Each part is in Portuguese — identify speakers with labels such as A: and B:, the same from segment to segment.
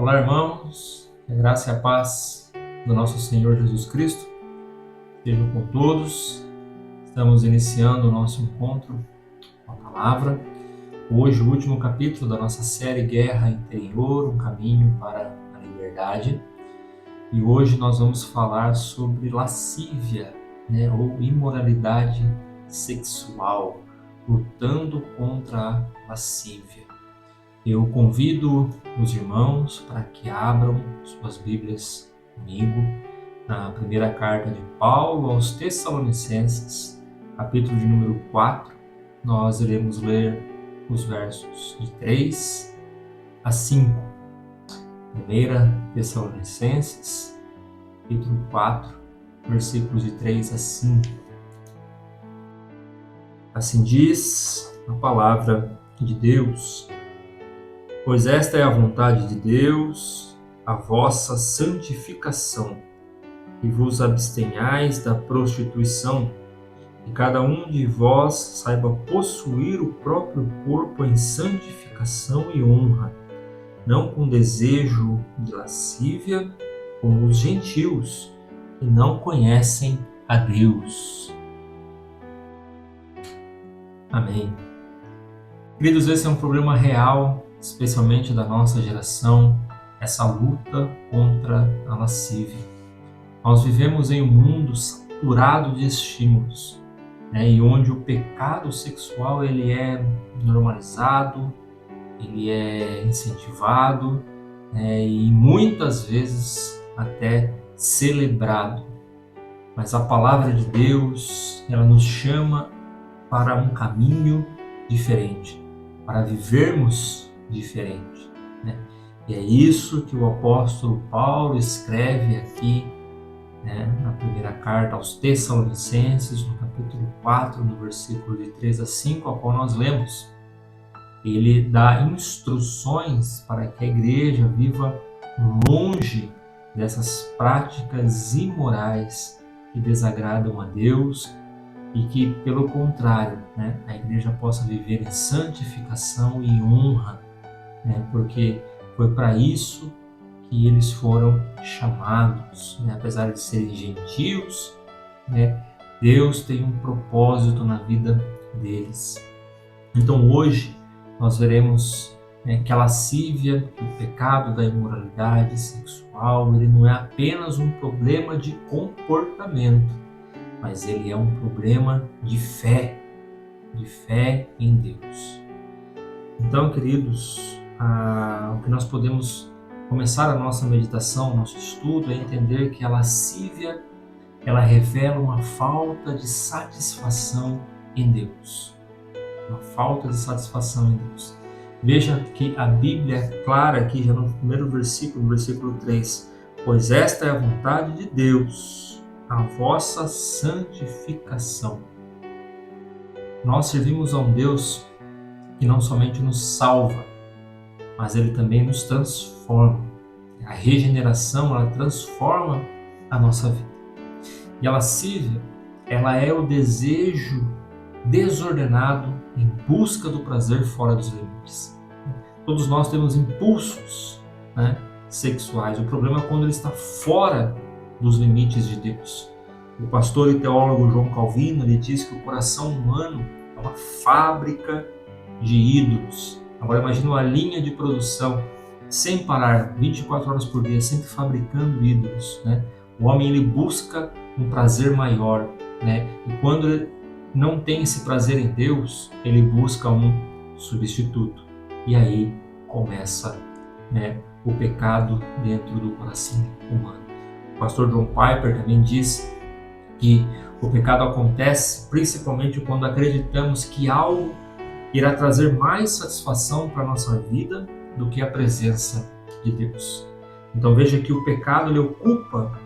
A: Olá, irmãos, que a graça e a paz do nosso Senhor Jesus Cristo estejam com todos. Estamos iniciando o nosso encontro com a palavra. Hoje, o último capítulo da nossa série Guerra Interior, um caminho para a liberdade. E hoje nós vamos falar sobre lascívia, ou imoralidade sexual, lutando contra a lascívia. Eu convido os irmãos para que abram suas Bíblias comigo na primeira carta de Paulo aos Tessalonicenses, capítulo de número 4. Nós iremos ler os versos de 3 a 5. Primeira Tessalonicenses, capítulo 4, versículos de 3 a 5. Assim diz a palavra de Deus: pois esta é a vontade de Deus, a vossa santificação, que vos abstenhais da prostituição, e cada um de vós saiba possuir o próprio corpo em santificação e honra, não com desejo de lascívia, como os gentios, que não conhecem a Deus. Amém. Queridos, esse é um problema real, especialmente da nossa geração, essa luta contra a lascívia. Nós vivemos em um mundo saturado de estímulos, e onde o pecado sexual ele é normalizado, ele é incentivado, e muitas vezes até celebrado. Mas a palavra de Deus, ela nos chama para um caminho diferente, para vivermos diferente. E é isso que o apóstolo Paulo escreve aqui, na primeira carta aos Tessalonicenses, no capítulo 4, no versículo de 3 a 5, a qual nós lemos. Ele dá instruções para que a igreja viva longe dessas práticas imorais que desagradam a Deus, e que, pelo contrário, a igreja possa viver em santificação e honra, porque foi para isso que eles foram chamados. Apesar de serem gentios, Deus tem um propósito na vida deles. Então hoje nós veremos que a lascívia, que o pecado da imoralidade sexual, ele não é apenas um problema de comportamento, mas ele é um problema de fé em Deus. Então, queridos, o que nós podemos começar a nossa meditação, nosso estudo, é entender que a lascívia, ela revela uma falta de satisfação em Deus. Uma falta de satisfação em Deus. Veja que a Bíblia é clara aqui, já no primeiro versículo, no versículo 3, pois esta é a vontade de Deus, a vossa santificação. Nós servimos a um Deus que não somente nos salva, mas Ele também nos transforma. A regeneração, ela transforma a nossa vida. E a lascívia, ela é o desejo desordenado em busca do prazer fora dos limites. Todos nós temos impulsos sexuais. O problema é quando ele está fora dos limites de Deus. O pastor e teólogo João Calvino, ele diz que o coração humano é uma fábrica de ídolos. Agora imagine uma linha de produção sem parar, 24 horas por dia, sempre fabricando ídolos. O homem ele busca um prazer maior, e quando ele não tem esse prazer em Deus, ele busca um substituto. E aí começa o pecado dentro do coração humano. O pastor John Piper também diz que o pecado acontece principalmente quando acreditamos que algo irá trazer mais satisfação para a nossa vida do que a presença de Deus. Então veja que o pecado ele ocupa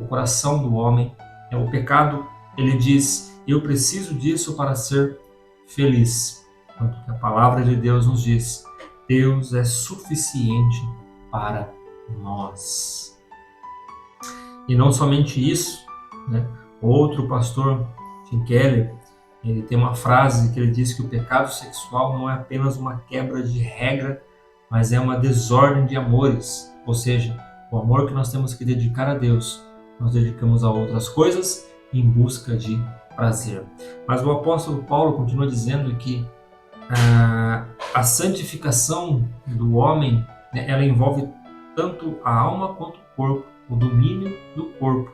A: o coração do homem. O pecado ele diz: eu preciso disso para ser feliz. Enquanto que a palavra de Deus nos diz: Deus é suficiente para nós. E não somente isso, outro pastor, Tim Keller, ele tem uma frase que ele diz que o pecado sexual não é apenas uma quebra de regra, mas é uma desordem de amores, ou seja, o amor que nós temos que dedicar a Deus, nós dedicamos a outras coisas em busca de prazer. Mas o apóstolo Paulo continua dizendo que a santificação do homem, né, ela envolve tanto a alma quanto o corpo, o domínio do corpo.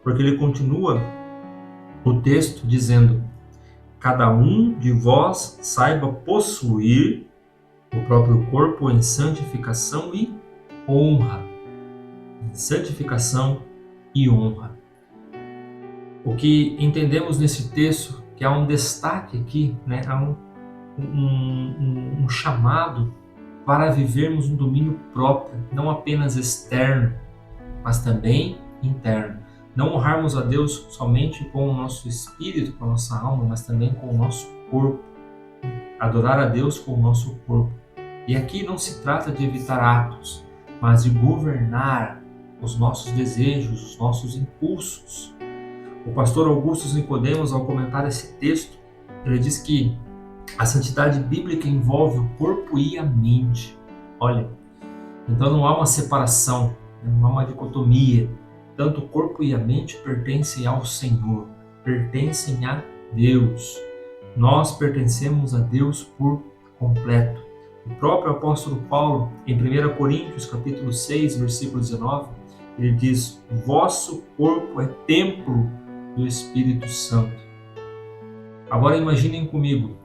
A: Porque ele continua o texto dizendo: cada um de vós saiba possuir o próprio corpo em santificação e honra. Santificação e honra. O que entendemos nesse texto, que há um destaque aqui, né? Há um chamado para vivermos um domínio próprio, não apenas externo, mas também interno. Não honrarmos a Deus somente com o nosso espírito, com a nossa alma, mas também com o nosso corpo. Adorar a Deus com o nosso corpo. E aqui não se trata de evitar atos, mas de governar os nossos desejos, os nossos impulsos. O pastor Augusto Nicodemos, ao comentar esse texto, ele diz que a santidade bíblica envolve o corpo e a mente. Olha, então não há uma separação, não há uma dicotomia. Tanto o corpo e a mente pertencem ao Senhor, pertencem a Deus. Nós pertencemos a Deus por completo. O próprio apóstolo Paulo, em 1 Coríntios, capítulo 6, versículo 19, ele diz: vosso corpo é templo do Espírito Santo. Agora imaginem comigo,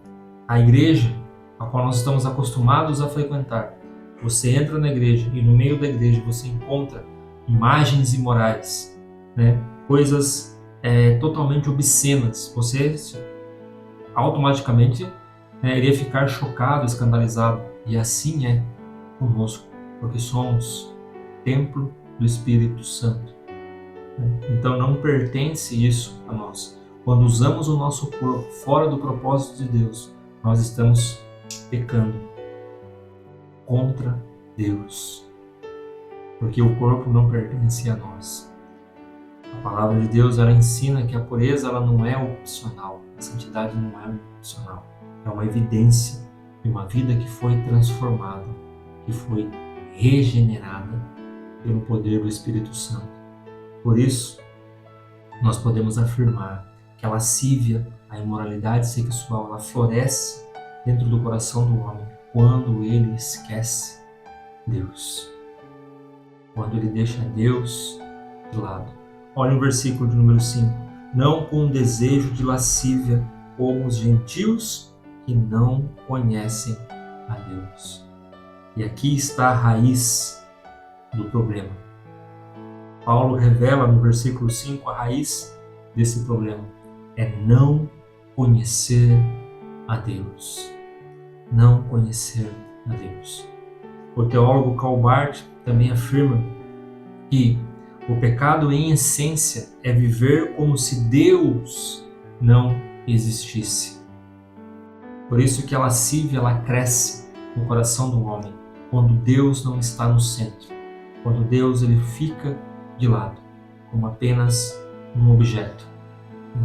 A: a igreja a qual nós estamos acostumados a frequentar. Você entra na igreja e no meio da igreja você encontra imagens imorais, né? Coisas totalmente obscenas. Você automaticamente iria ficar chocado, escandalizado. E assim é conosco, porque somos templo do Espírito Santo. Então não pertence isso a nós. Quando usamos o nosso corpo fora do propósito de Deus, nós estamos pecando contra Deus, porque o corpo não pertence a nós. A palavra de Deus, ela ensina que a pureza ela não é opcional, a santidade não é opcional, é uma evidência de uma vida que foi transformada, que foi regenerada pelo poder do Espírito Santo. Por isso, nós podemos afirmar que a lascívia, a imoralidade sexual, ela floresce dentro do coração do homem quando ele esquece Deus, quando ele deixa Deus de lado. Olha o versículo de número 5. Não com desejo de lascívia como os gentios que não conhecem a Deus. E aqui está a raiz do problema. Paulo revela no versículo 5 a raiz desse problema. É não conhecer a Deus. Não conhecer a Deus. O teólogo Karl Barth também afirma que o pecado em essência é viver como se Deus não existisse. Por isso que a lascívia ela cresce no coração do homem quando Deus não está no centro, quando Deus ele fica de lado, como apenas um objeto,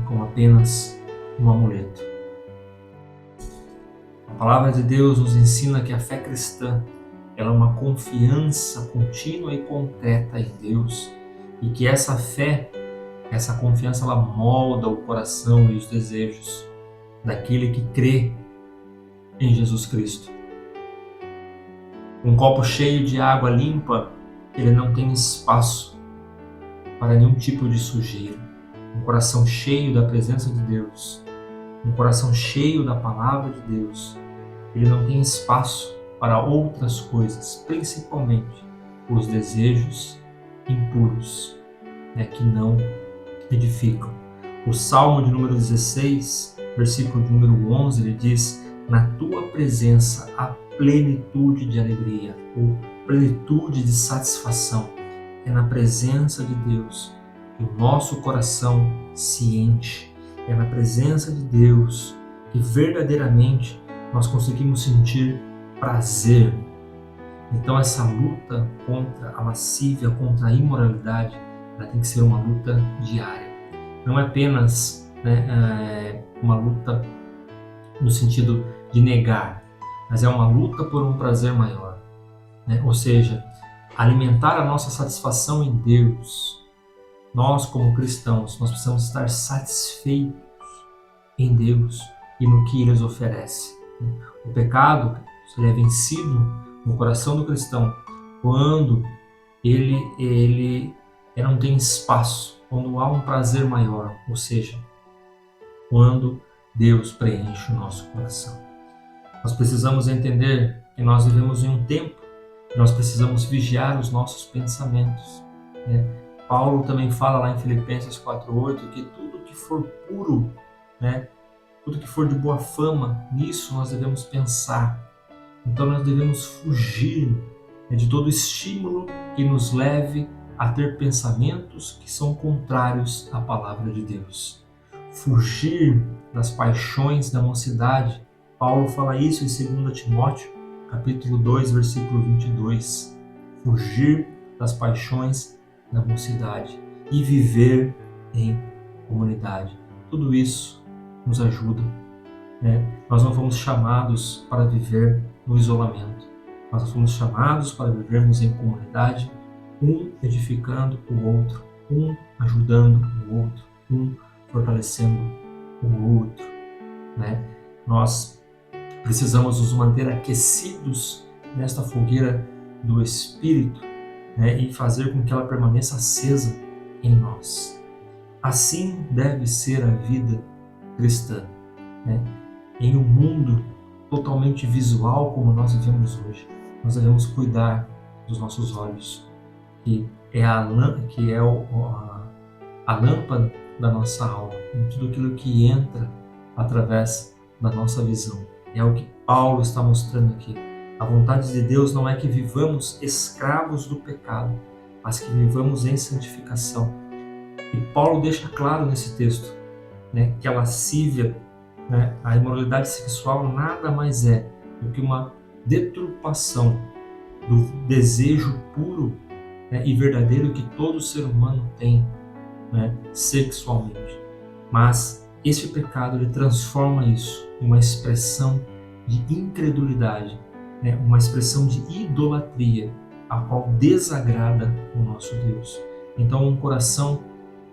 A: como apenas um amuleto. A palavra de Deus nos ensina que a fé cristã ela é uma confiança contínua e concreta em Deus e que essa fé, essa confiança, ela molda o coração e os desejos daquele que crê em Jesus Cristo. Um copo cheio de água limpa, ele não tem espaço para nenhum tipo de sujeira. Um coração cheio da presença de Deus, um coração cheio da palavra de Deus, ele não tem espaço para outras coisas, principalmente os desejos impuros, que não edificam. O Salmo de número 16, versículo de número 11, ele diz: na tua presença há plenitude de alegria, ou plenitude de satisfação. É na presença de Deus que o nosso coração se enche. É na presença de Deus que verdadeiramente nós conseguimos sentir prazer. Então essa luta contra a lascívia, contra a imoralidade, ela tem que ser uma luta diária. Não é apenas uma luta no sentido de negar, mas é uma luta por um prazer maior, né? Ou seja, alimentar a nossa satisfação em Deus. Nós, como cristãos, nós precisamos estar satisfeitos em Deus e no que Ele nos oferece. O pecado ele é vencido no coração do cristão quando ele não tem espaço, quando há um prazer maior, ou seja, quando Deus preenche o nosso coração. Nós precisamos entender que nós vivemos em um tempo que nós precisamos vigiar os nossos pensamentos, né? Paulo também fala lá em Filipenses 4:8 que tudo que for puro, né, tudo que for de boa fama, nisso nós devemos pensar. Então nós devemos fugir, né, de todo estímulo que nos leve a ter pensamentos que são contrários à palavra de Deus. Fugir das paixões da mocidade. Paulo fala isso em 2 Timóteo, capítulo 2, versículo 22. Fugir das paixões da mocidade e viver em comunidade. Tudo isso nos ajuda, né? Nós não fomos chamados para viver no isolamento. Nós fomos chamados para vivermos em comunidade, um edificando o outro, um ajudando o outro, um fortalecendo o outro, né? Nós precisamos nos manter aquecidos nesta fogueira do Espírito, né? E fazer com que ela permaneça acesa em nós. Assim deve ser a vida cristã, né? Em um mundo totalmente visual como nós vivemos hoje, nós devemos cuidar dos nossos olhos, que é a lâmpada da nossa alma, em tudo aquilo que entra através da nossa visão. É o que Paulo está mostrando aqui. A vontade de Deus não é que vivamos escravos do pecado, mas que vivamos em santificação. E Paulo deixa claro nesse texto, né, que a lascívia, né, a imoralidade sexual nada mais é do que uma deturpação do desejo puro, né, e verdadeiro que todo ser humano tem, né, sexualmente. Mas este pecado ele transforma isso em uma expressão de incredulidade, né, uma expressão de idolatria, a qual desagrada o nosso Deus. Então, um coração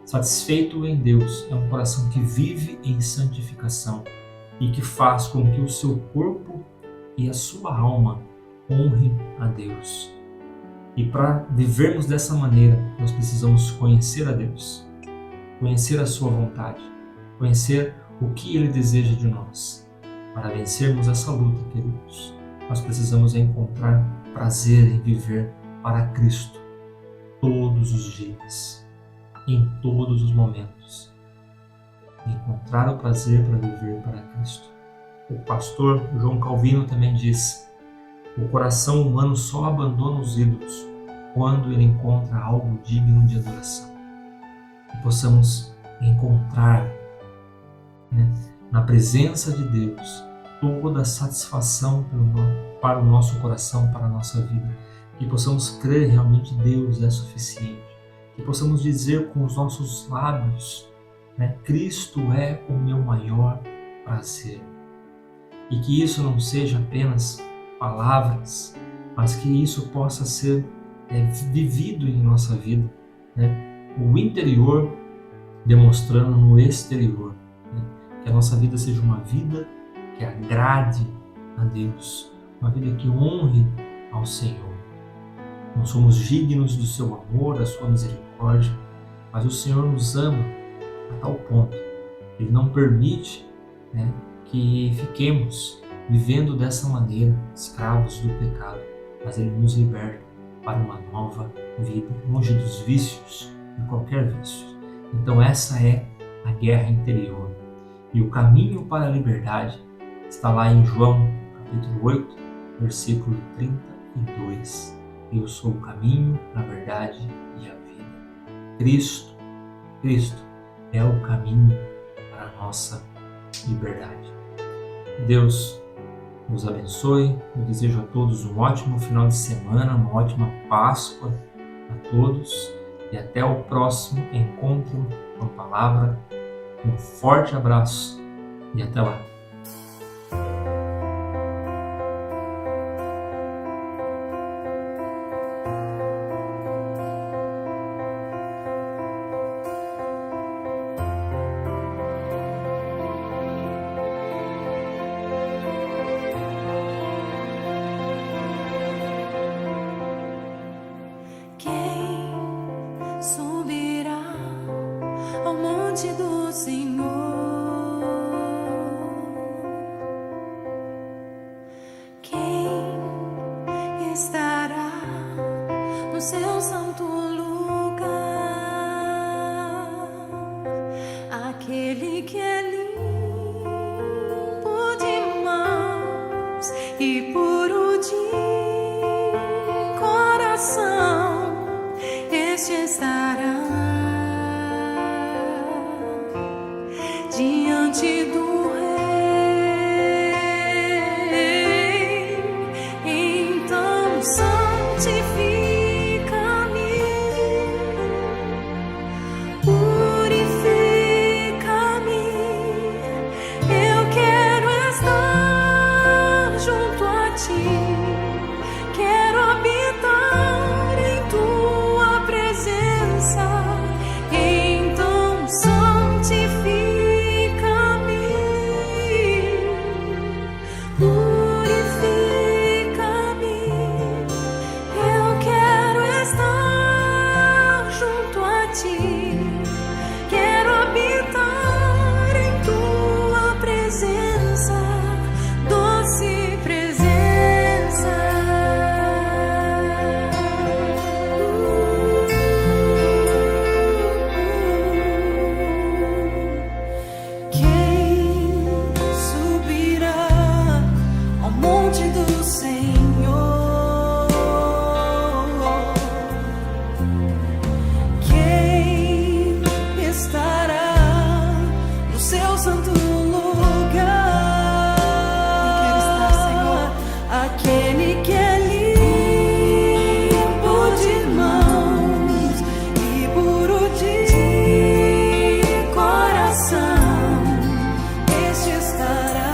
A: satisfeito em Deus é um coração que vive em santificação e que faz com que o seu corpo e a sua alma honrem a Deus. E para vivermos dessa maneira, nós precisamos conhecer a Deus, conhecer a sua vontade, conhecer o que Ele deseja de nós. Para vencermos essa luta, queridos, nós precisamos encontrar prazer em viver para Cristo todos os dias, em todos os momentos. Encontrar o prazer para viver para Cristo. O pastor João Calvino também diz: o coração humano só abandona os ídolos quando ele encontra algo digno de adoração. Que possamos encontrar, né, na presença de Deus toda a satisfação para o nosso coração, para a nossa vida. Que possamos crer realmente que Deus é suficiente. Que possamos dizer com os nossos lábios, né, Cristo é o meu maior prazer. E que isso não seja apenas palavras, mas que isso possa ser vivido em nossa vida, né? O interior demonstrando no exterior, né? Que a nossa vida seja uma vida que agrade a Deus, uma vida que honre ao Senhor. Não somos dignos do seu amor, da sua misericórdia, mas o Senhor nos ama a tal ponto que Ele não permite, né, que fiquemos vivendo dessa maneira, escravos do pecado, mas Ele nos liberta para uma nova vida, longe dos vícios, de qualquer vício. Então essa é a guerra interior. E o caminho para a liberdade está lá em João, capítulo 8, versículo 32. Eu sou o caminho, a verdade e a vida. Cristo é o caminho para a nossa liberdade. Deus nos abençoe. Eu desejo a todos um ótimo final de semana, uma ótima Páscoa a todos e até o próximo encontro com a palavra. Um forte abraço e até lá.
B: seu santo lugar, aquele que é limpo de mãos e puro de coração, este estará diante do Rei. Então santifica-me, purifica-me. Eu quero estar junto a ti, quero habitar em tua presença. Então santifica-me, purifica-me. Eu quero estar junto a ti, quero habitar em tua presença, doce presença. Quem subirá ao monte do Senhor? Quem estará no seu santo lugar? Quem quer estar, Senhor? Aquele que é limpo de mãos e puro de coração, este estará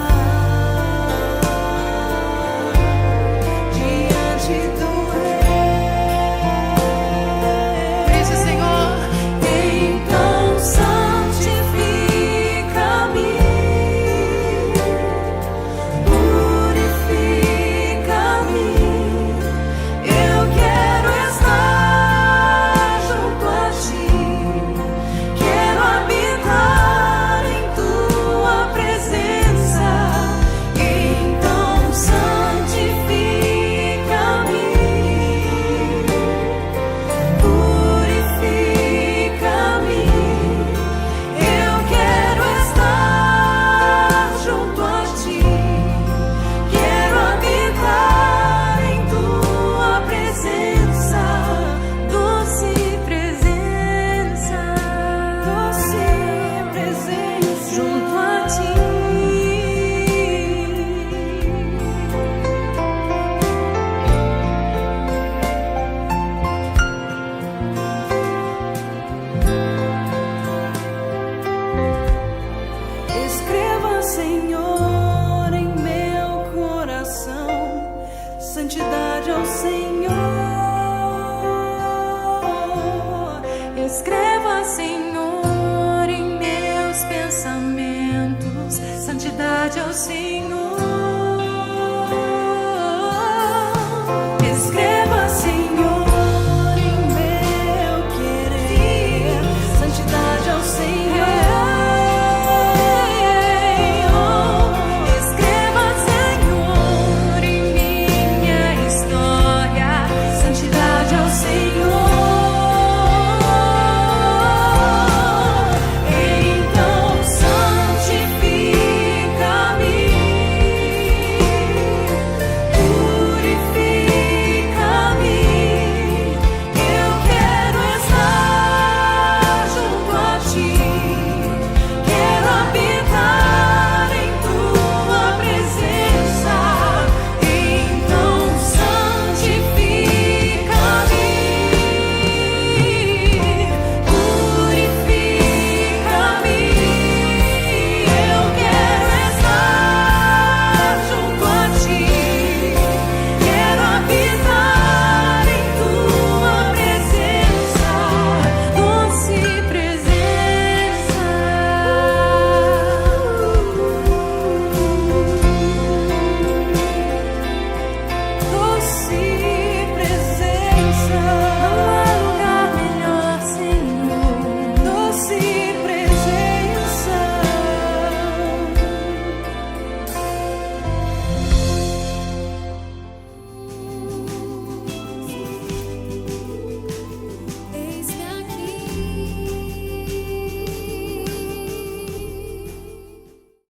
B: diante do Rei. Por isso, Senhor, então santifica-me, purifica-me. Eu quero estar junto a ti, quero habitar em tua presença. Então santifica-me, purifica-me. Eu quero estar junto a ti, quero habitar em tua presença, doce presença, doce presença, junto a ti. Escreva, Senhor, em meu coração santidade ao Senhor. Escreva, Senhor, em meus pensamentos santidade ao Senhor. Escreva,